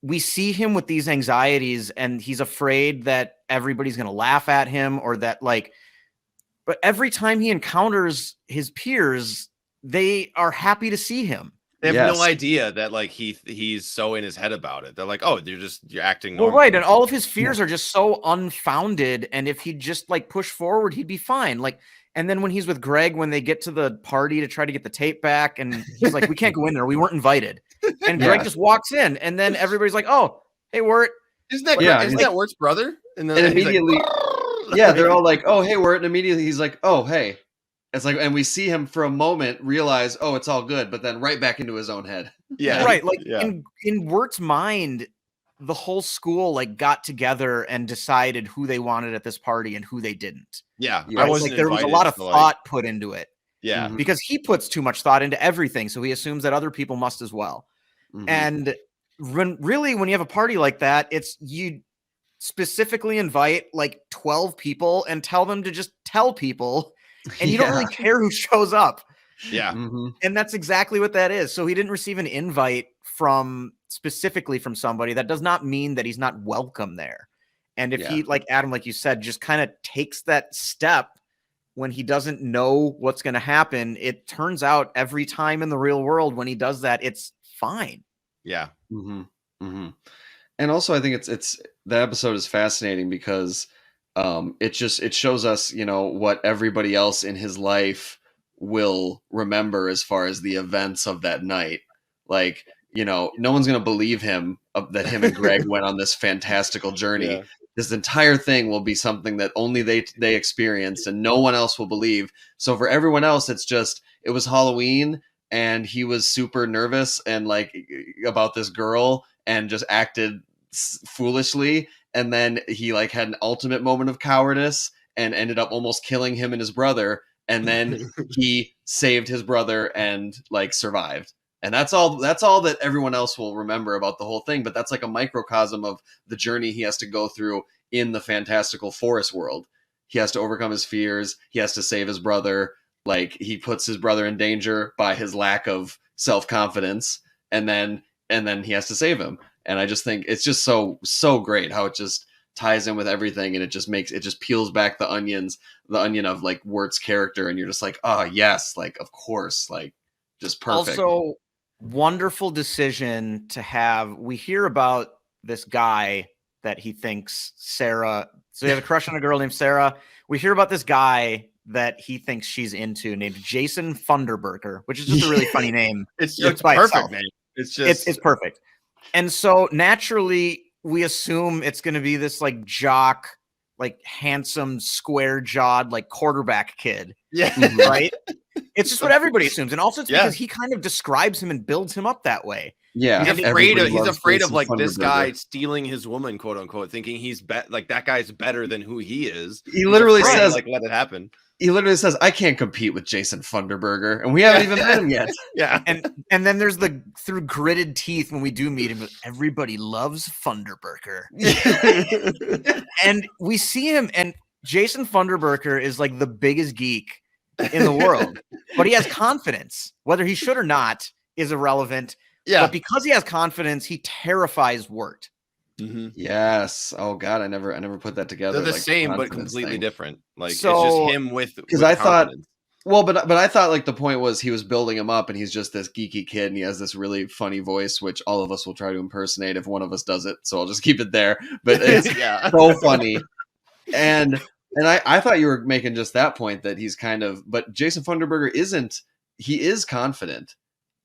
We see him with these anxieties and he's afraid that everybody's going to laugh at him or that but every time he encounters his peers, they are happy to see him. They have no idea that like he's so in his head about it. They're like, oh, you're acting normal. Well, right. And all of his fears are just so unfounded. And if he'd just like push forward, he'd be fine. Like, and then when he's with Greg, when they get to the party to try to get the tape back, and he's like, we can't go in there. We weren't invited. And Greg just walks in, and then everybody's like, oh, hey, Wirt. Isn't that Wirt's brother? And then immediately, like, they're all like, oh, hey, Wirt. And immediately he's like, oh, hey. It's like, and we see him for a moment realize, oh, it's all good, but then right back into his own head. Yeah. Right. Like in Wirt's mind, the whole school like got together and decided who they wanted at this party and who they didn't. Yeah. Right? Like there was a lot of thought put into it. Yeah. Because he puts too much thought into everything. So he assumes that other people must as well. And when you have a party like that, you specifically invite like 12 people and tell them to just tell people. And you don't really care who shows up. Yeah. And that's exactly what that is. So he didn't receive an invite specifically from somebody. That does not mean that he's not welcome there. And if he, like Adam, like you said, just kind of takes that step when he doesn't know what's going to happen, it turns out every time in the real world, when he does that, it's fine. Yeah. And also I think it's that episode is fascinating because it shows us, what everybody else in his life will remember as far as the events of that night. Like, no one's going to believe him that him and Greg went on this fantastical journey. Yeah. This entire thing will be something that only they experienced and no one else will believe. So for everyone else, it was Halloween and he was super nervous and like about this girl and just acted foolishly. And then he like had an ultimate moment of cowardice and ended up almost killing him and his brother. And then he saved his brother and like survived. And that's all that everyone else will remember about the whole thing. But that's like a microcosm of the journey he has to go through in the fantastical forest world. He has to overcome his fears. He has to save his brother. Like he puts his brother in danger by his lack of self-confidence. And then he has to save him. And I just think it's just so great how it just ties in with everything. And it just peels back the onion of like Wirt's character. And you're just like, oh yes, like, of course, like just perfect. Also, wonderful decision to have. We hear about this guy that he thinks Sarah. So he has a crush on a girl named Sarah. We hear about this guy that he thinks she's into named Jason Funderburker, which is just a really funny name. It's perfect name. It's perfect. And so naturally we assume it's going to be this like jock, like handsome, square jawed, like quarterback kid. Yeah. Right. It's just what everybody assumes. And also it's because he kind of describes him and builds him up that way. Yeah. He's afraid of like this guy stealing his woman, quote unquote, thinking he's like that guy's better than who he is. He literally says, like, let it happen. He literally says, I can't compete with Jason Funderburger. And we haven't even met him yet. Yeah. And then there's through gritted teeth when we do meet him, everybody loves Funderburger. And we see him, and Jason Funderburker is like the biggest geek in the world. But he has confidence. Whether he should or not is irrelevant. Yeah. But because he has confidence, he terrifies Wirt. Mm-hmm. Yes. Oh God, I never put that together. They're the same but completely different. Like so, it's just him with I thought, well, but I thought like the point was he was building him up, and he's just this geeky kid, and he has this really funny voice, which all of us will try to impersonate if one of us does it. So I'll just keep it there. But it's so funny, and I thought you were making just that point that he's kind of, but Jason Funderburger isn't. He is confident.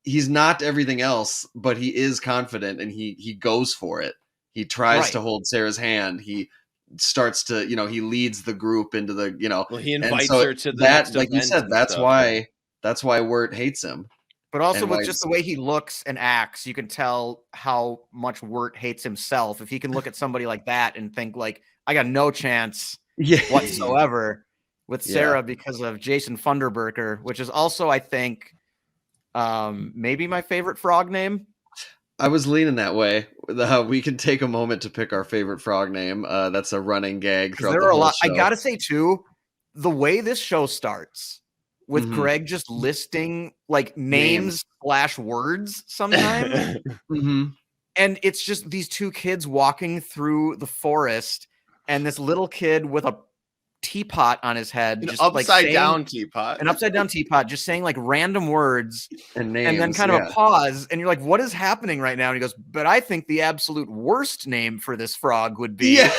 he's not everything else, but he is confident and he goes for it. He tries Right. to hold Sarah's hand. He starts to, he leads the group into the, Well, he and invites so her to the that, next like you event said, and that's stuff. why Wirt hates him. But also And with why just the he's- way he looks and acts, you can tell how much Wirt hates himself. If he can look at somebody like that and think like, I got no chance yeah, whatsoever with Yeah. Sarah because of Jason Funderburker, which is also, I think, maybe my favorite frog name. I was leaning that way. We can take a moment to pick our favorite frog name. That's a running gag Because throughout there the are a whole lot. show. I gotta say too, the way this show starts with Mhm. Greg just listing like names / words sometimes. Mhm. And it's just these two kids walking through the forest, and this little kid with a teapot on his head, An just like upside saying, down teapot. an upside down teapot, just saying like random words, And names, and then kind of a pause, and you're like, "What is happening right now?" And he goes, "But I think the absolute worst name for this frog would be Yes.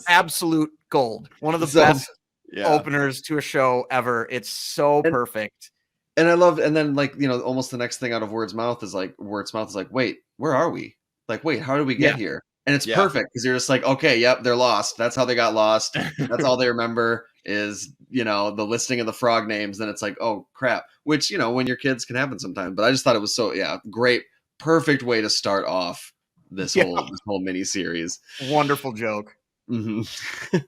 absolute gold. One of the So- best Yeah. openers to a show ever. It's so And- perfect." And I love, and then like almost the next thing out of Word's mouth is like, wait, where are we? Like, wait, how did we get here? And it's Yeah. perfect because you're just like, okay, yep, they're lost. That's how they got lost. That's all they remember is the listing of the frog names. Then it's like, oh crap, which when your kids can happen sometimes. But I just thought it was so great, perfect way to start off this whole mini series. Wonderful joke. Mm-hmm.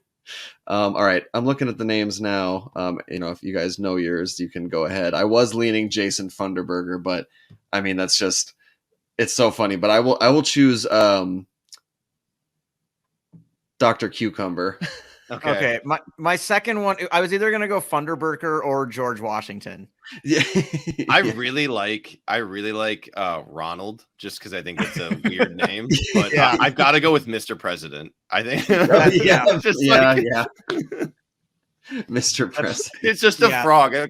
All right, I'm looking at the names now. If you guys know yours, you can go ahead. I was leaning Jason Funderburger, but I mean it's so funny. But I will choose Dr. Cucumber. Okay. My second one, I was either gonna go Funderburker or George Washington. Yeah, I really like Ronald just because I think it's a weird name. But Yeah. I've got to go with Mr. President. I think yeah, just yeah, like- yeah. Mr. President. It's just a Yeah. frog. I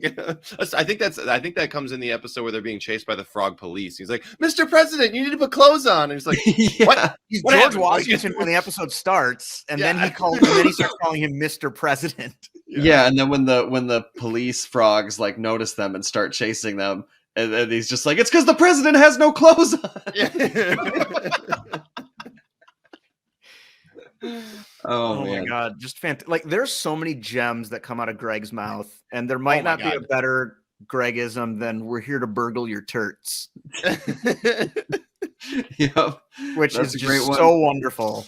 think that comes in the episode where they're being chased by the frog police. He's like, "Mr. President, you need to put clothes on." And he's like, Yeah. "What?" He's What George happened? Washington when the episode starts, and then Yeah. he starts calling him Mr. President. Yeah, and then when the police frogs like notice them and start chasing them, and he's just like, it's because the president has no clothes on. Oh man. my god, just fantastic! Like, there's so many gems that come out of Greg's mouth, and there might my not be a God. better Gregism than "We're here to burgle your turts," Yep. which That's is a great just one. so wonderful.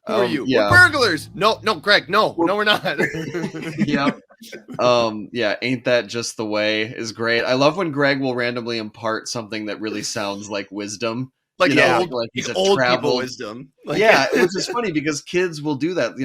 Who are you? Yeah. We're burglars. No, Greg. No, we're not. Yep. Ain't that just the way is great. I love when Greg will randomly impart something that really sounds like wisdom. Like like he's a old people traveled- wisdom. Like, Yeah, which is funny because kids will do that.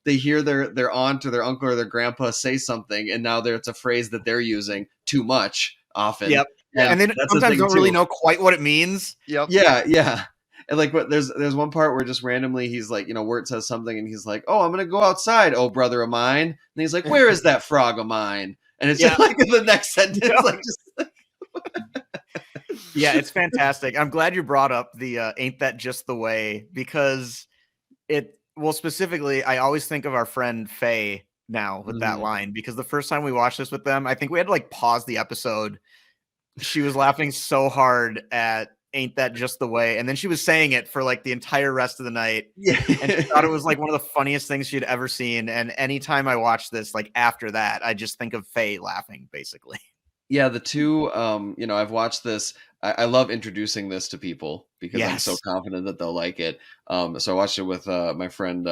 They hear their aunt or their uncle or their grandpa say something, and now it's a phrase that they're using too much often. Yep. And then that's the sometimes thing, don't really too. know quite what it means. Yep. Yeah. And like, there's one part where just randomly he's like, Wirt says something, and he's like, "Oh, I'm gonna go outside, oh brother of mine." And he's like, "Where is that frog of mine?" And it's just like in the next sentence, like just. Yeah, it's fantastic. I'm glad you brought up the "Ain't That Just the Way" because specifically, I always think of our friend Faye now with that line, because the first time we watched this with them, I think we had to like pause the episode. She was laughing so hard at "Ain't That Just the Way," and then she was saying it for like the entire rest of the night. Yeah. And she thought it was like one of the funniest things she'd ever seen. And anytime I watch this, like after that, I just think of Faye laughing, basically. Yeah, the two, I've watched this. I love introducing this to people because I'm so Yes. confident that they'll like it. So I watched it with my friend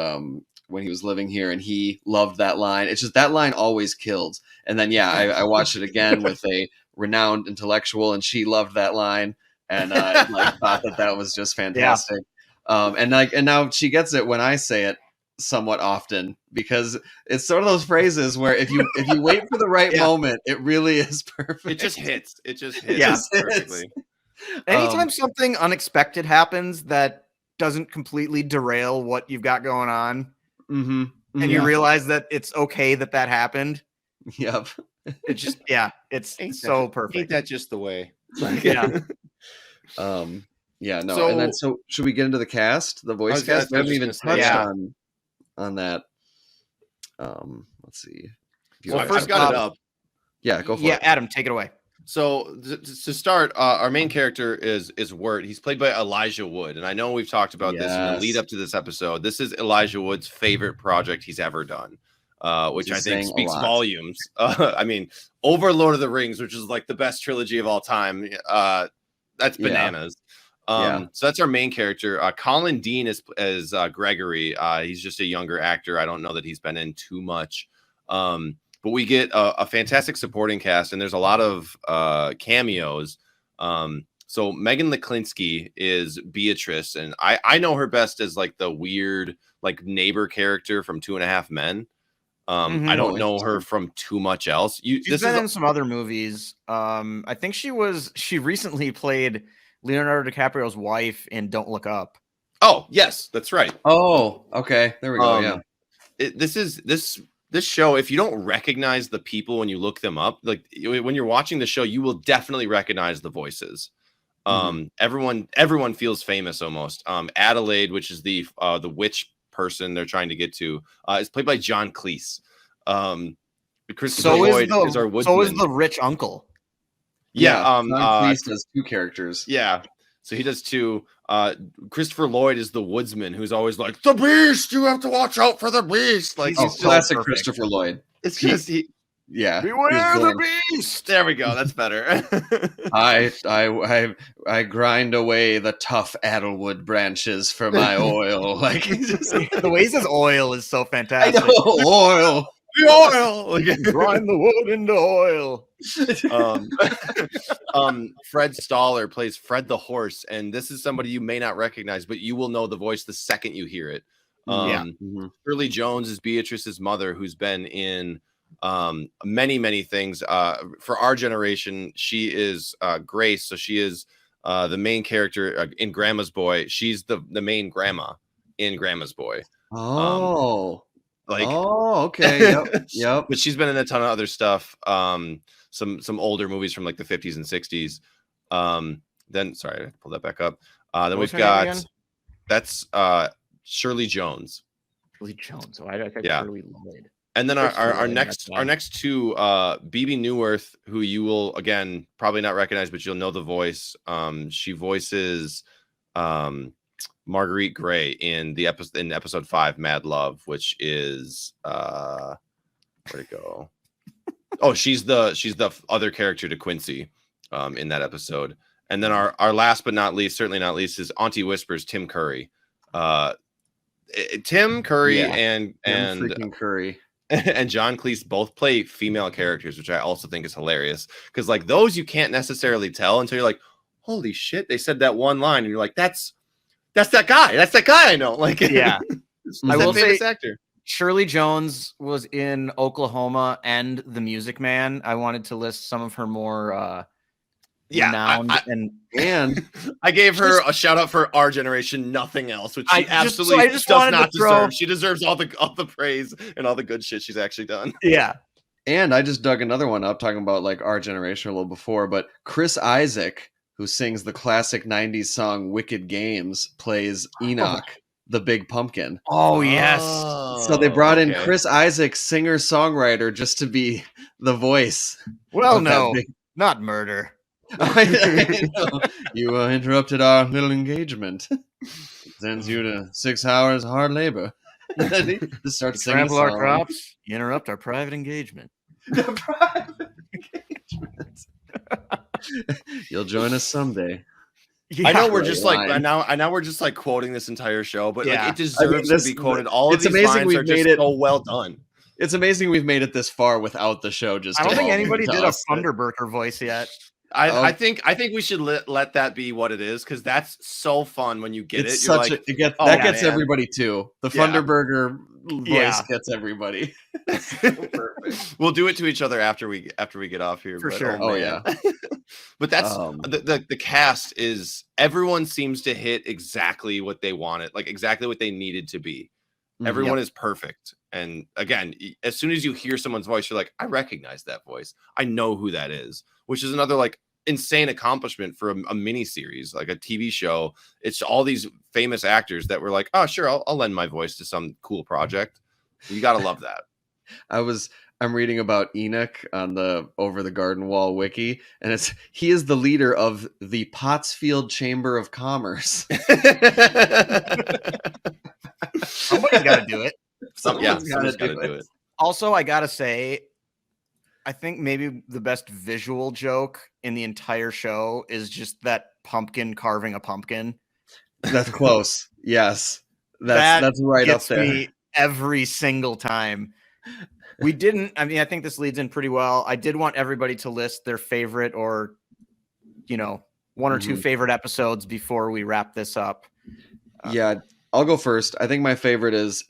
when he was living here, and he loved that line. It's just that line always kills. And then, I watched it again with a renowned intellectual, and she loved that line and thought that was just fantastic. And now she gets it when I say it somewhat often, because it's sort of those phrases where if you wait for the right moment, it really is perfect. It just hits. It just Yeah. hits perfectly. Anytime something unexpected happens that doesn't completely derail what you've got going on, and you realize that it's okay that happened. Yep. It just, it's perfect. Ain't that just the way? Yeah. No. And then, so should we get into the cast, the voice cast? We haven't even touched on that. Let's see. Well, I first got it up. Yeah, go for it. Yeah, Adam, take it away. So to start, our main character is Wirt. He's played by Elijah Wood, and I know we've talked about this in the lead Yes. up to this episode. This is Elijah Wood's favorite project he's ever done, which I He's think saying a speaks lot. volumes. I mean, over Lord of the Rings, which is like the best trilogy of all time. That's bananas. Yeah. So that's our main character. Colin Dean is as Gregory. He's just a younger actor. I don't know that he's been in too much. But we get a fantastic supporting cast, and there's a lot of cameos. So Megan Leklinski is Beatrice, and I know her best as like the weird like neighbor character from 2.5 Men. I don't know her from too much else. She's been in some other movies. I think she recently played Leonardo DiCaprio's wife in Don't Look Up. Oh yes, that's right. Oh, okay. There we go. Yeah. This show, if you don't recognize the people when you look them up, like when you're watching the show, you will definitely recognize the voices. Everyone feels famous almost. Adelaide, which is the witch person they're trying to get to, is played by John Cleese. Christopher Lloyd is our Woodsman. So is the rich uncle. Yeah. John Cleese does 2 characters. Yeah. So he does 2. Christopher Lloyd is the Woodsman, who's always like, the beast, you have to watch out for the beast. Like, he's classic Christopher Lloyd. It's just yeah. Beware the beast. There we go. That's better. I grind away the tough Adelwood branches for my oil. Like the way he says oil is so fantastic. I know, oil. The oil. Grind the wood into oil. Fred Stoller plays Fred the horse, and this is somebody you may not recognize, but you will know the voice the second you hear it. Shirley Jones is Beatrice's mother, who's been in many things. For our generation, she is Grace, so she is the main character in Grandma's Boy. She's the main grandma in Grandma's Boy. Okay. Yep. But she's been in a ton of other stuff. Some older movies from like the 50s and 60s. Then sorry, I pull that back up. Then we've got that's Shirley Jones. Shirley Jones. So I think Shirley Lloyd. And then our next 2, BB Newirth, who you will again probably not recognize, but you'll know the voice. She voices Marguerite Gray in episode 5, Mad Love, which is where'd it go? Oh, she's the other character to Quincy in that episode. And then our last but not least, certainly not least, is Auntie Whispers, Tim Curry. Tim Curry and freaking Curry and John Cleese both play female characters, which I also think is hilarious because like those you can't necessarily tell until you're like, holy shit, they said that one line, and you're like, that's that guy. That's that guy I know. Like, yeah, I will say actor. Shirley Jones was in Oklahoma and The Music Man. I wanted to list some of her more renowned and I gave her a shout out for our generation, nothing else, which she absolutely does not deserve. She deserves all the praise and all the good shit she's actually done. Yeah. And I just dug another one up talking about like our generation a little before, but Chris Isaac, who sings the classic 90s song Wicked Games, plays Enoch, the big pumpkin. Oh, yes. So they brought in Chris Isaac, singer-songwriter, just to be the voice. Well, no, not murder. I know. You interrupted our little engagement. Sends you to 6 hours of hard labor. Just start singing. Trample our crops, interrupt our private engagement. Private engagement. You'll join us someday. Yeah, I know we're just like I know we're just like quoting this entire show, but like it deserves to be quoted. All of these lines are just so well done. It's amazing we've made it this far without the show. I don't think anybody did a Thunderburger voice yet. I think we should let that be what it is, because that's so fun when you get it. You're like, that gets everybody too. The Thunderburger voice gets everybody. Perfect. We'll do it to each other after we get off here. For sure. Oh yeah. But that's the cast is, everyone seems to hit exactly what they wanted, like exactly what they needed to be. Everyone is perfect. And again, as soon as you hear someone's voice, you're like, I recognize that voice. I know who that is, which is another like insane accomplishment for a mini series, like a TV show. It's all these famous actors that were like, oh, sure, I'll lend my voice to some cool project. You got to love that. I was I'm reading about Enoch on the Over the Garden Wall wiki, and he is the leader of the Pottsfield Chamber of Commerce. Somebody's got to do it. Someone's got to do it. Also, I gotta say, I think maybe the best visual joke in the entire show is just that pumpkin carving a pumpkin. That's close. Yes. That's right up there. Me every single time. I think this leads in pretty well. I did want everybody to list their favorite or, one or two favorite episodes before we wrap this up. Yeah, I'll go first. I think my favorite is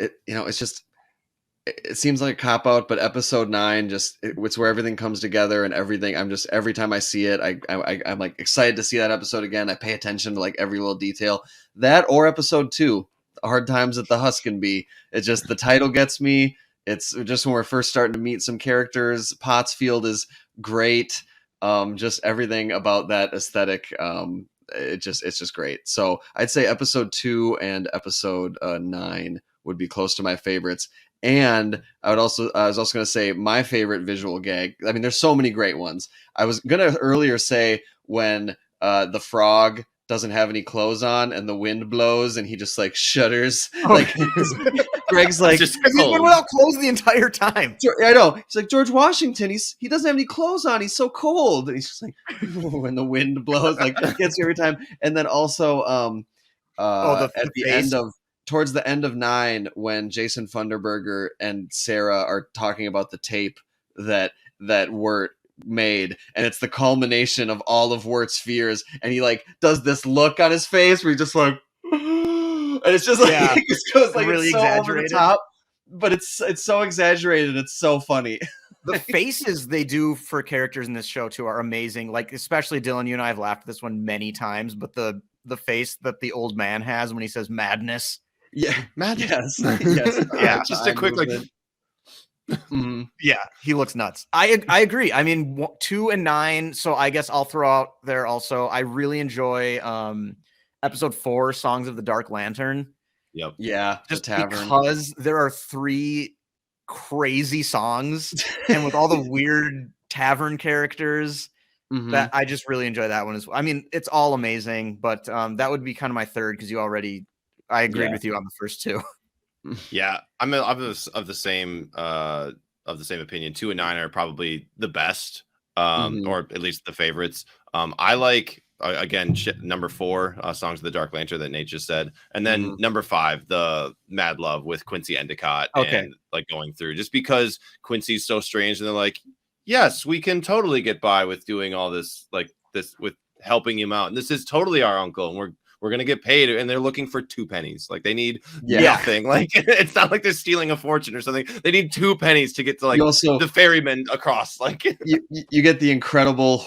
it seems like a cop out, but episode 9, it's where everything comes together and everything. Every time I see it, I'm like excited to see that episode again. I pay attention to like every little detail. That or episode 2, Hard Times at the Huskin-Bee. It's just the title gets me. It's just when we're first starting to meet some characters. Pottsfield is great. Just everything about that aesthetic. It's just great. So I'd say episode 2 and episode 9 would be close to my favorites. And I was also going to say my favorite visual gag. I mean, there's so many great ones. I was going to earlier say when the frog doesn't have any clothes on and the wind blows and he just like shudders. Like Greg's like, he's been without clothes the entire time. I know. He's like, George Washington, he doesn't have any clothes on. He's so cold. And he's just like, when the wind blows, like gets you every time. And then also towards the end of 9, when Jason Funderburger and Sarah are talking about the tape that Wirt made, and it's the culmination of all of Wirt's fears, and he like does this look on his face where he's just like and it's just like it just goes like really it's so exaggerated over the top, but it's so exaggerated, it's so funny. The faces they do for characters in this show too are amazing. Like especially Dylan, you and I have laughed at this one many times, but the face that the old man has when he says madness. Yeah, madness. Yes. Yeah, just a quick like. Yeah, he looks nuts. I agree. I mean, 2 and 9. So I guess I'll throw out there also. I really enjoy episode 4, Songs of the Dark Lantern. Yep. Yeah, just because there are 3 crazy songs, and with all the weird tavern characters, that I just really enjoy that one as well. I mean, it's all amazing, but that would be kind of my third because I agreed with you on the first 2. Yeah, I'm of the same opinion. 2 and 9 are probably the best, or at least the favorites. I like again number 4, Songs of the Dark Lantern that Nate just said, and then number 5, the Mad Love with Quincy Endicott, and like going through just because Quincy's so strange, and they're like, yes, we can totally get by with doing all this like this with helping him out, and this is totally our uncle, and we're gonna get paid, and they're looking for 2 pennies. Like they need nothing. Like it's not like they're stealing a fortune or something. They need 2 pennies to get to like the ferryman across. Like you get the incredible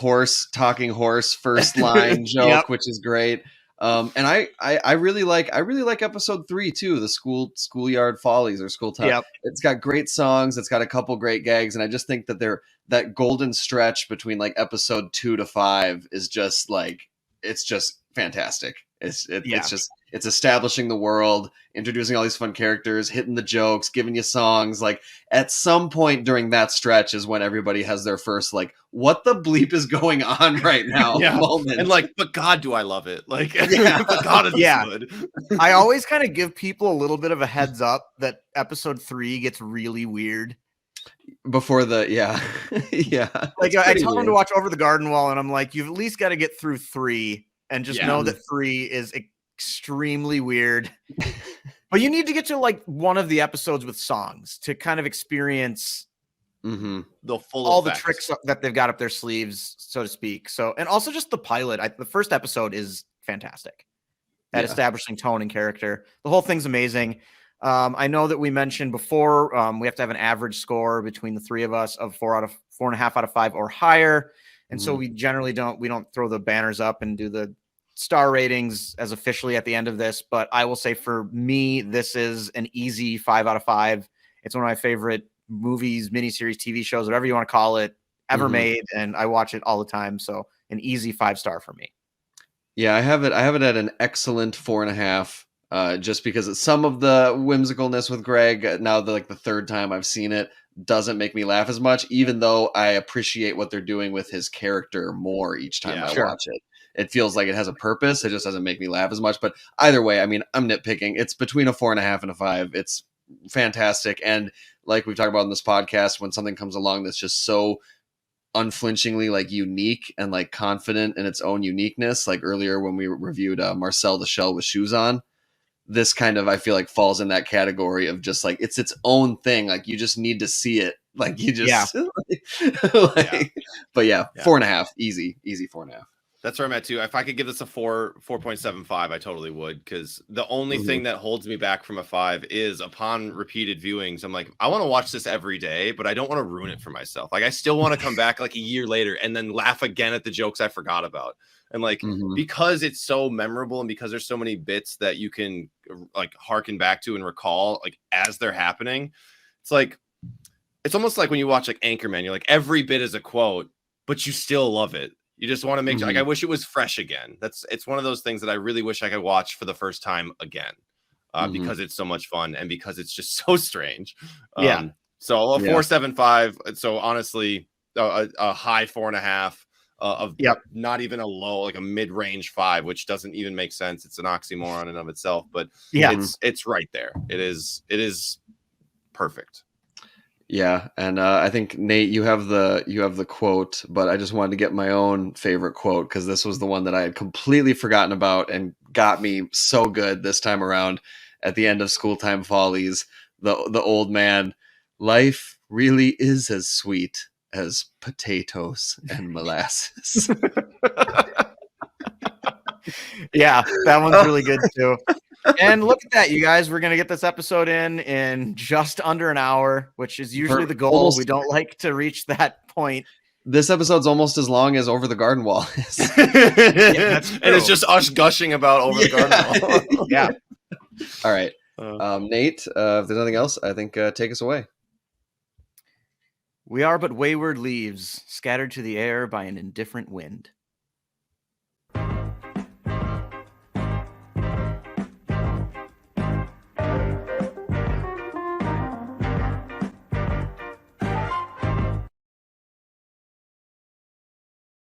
talking horse first line joke, which is great. And I really like episode 3 too, the schoolyard follies or school time. Yep. It's got great songs. It's got a couple great gags, and I just think that that golden stretch between like episode 2 to 5 is just like it's just fantastic. It's establishing the world, introducing all these fun characters, hitting the jokes, giving you songs. Like at some point during that stretch is when everybody has their first like, what the bleep is going on right now? Moment. And like, but God, do I love it? Like, but God is good. I always kind of give people a little bit of a heads up that episode 3 gets really weird. Before like I tell them to watch Over the Garden Wall, and I'm like, you've at least got to get through 3. And just know that 3 is extremely weird. But you need to get to like one of the episodes with songs to kind of experience the full all the tricks that they've got up their sleeves, so to speak. So, and also just the pilot. The first episode is fantastic at establishing tone and character. The whole thing's amazing. I know that we mentioned before we have to have an average score between the 3 of us of 4.5 out of 5 or higher. And so we generally don't throw the banners up and do the star ratings as officially at the end of this. But I will say for me, this is an easy 5 out of 5. It's one of my favorite movies, miniseries, TV shows, whatever you want to call it, ever made. And I watch it all the time. So an easy 5-star for me. Yeah, I have it at an excellent 4.5. Just because it's some of the whimsicalness with Greg now, the third time I've seen it, doesn't make me laugh as much, even though I appreciate what they're doing with his character more each time Yeah. I Sure. watch it. It feels like it has a purpose. It just doesn't make me laugh as much. But either way, I mean, I'm nitpicking. It's between a 4.5 and a 5. It's fantastic. And like we've talked about in this podcast, when something comes along that's just so unflinchingly like unique and like confident in its own uniqueness, like earlier when we reviewed Marcel the Shell with Shoes On, this kind of, I feel like, falls in that category of just like it's its own thing. Like you just need to see it. Like you just But yeah, 4.5, easy 4.5. That's where I'm at too. If I could give this a 4.75, I totally would. Because the only thing that holds me back from a 5 is upon repeated viewings, I'm like, I want to watch this every day, but I don't want to ruin it for myself. Like I still want to come back like a year later and then laugh again at the jokes I forgot about. And like, because it's so memorable and because there's so many bits that you can like harken back to and recall like as they're happening, it's like, it's almost like when you watch like Anchorman, you're like, every bit is a quote, but you still love it. You just want to make sure, like, I wish it was fresh again. It's one of those things that I really wish I could watch for the first time again, because it's so much fun and because it's just so strange. So a 4.75. So honestly, a high 4.5 of not even a low, like a mid-range 5, which doesn't even make sense. It's an oxymoron in and of itself, but it's right there. It is perfect. Yeah, and I think Nate, you have the quote, but I just wanted to get my own favorite quote because this was the one that I had completely forgotten about and got me so good this time around. At the end of School Time Follies, the old man, life really is as sweet as potatoes and molasses. Yeah, that one's really good too. And look at that, you guys. We're going to get this episode in just under an hour, which is usually the goal. We don't like to reach that point. This episode's almost as long as Over the Garden Wall is. And it's just us gushing about Over the Garden Wall. Yeah. All right. Nate, if there's nothing else, I think take us away. We are but wayward leaves, scattered to the air by an indifferent wind.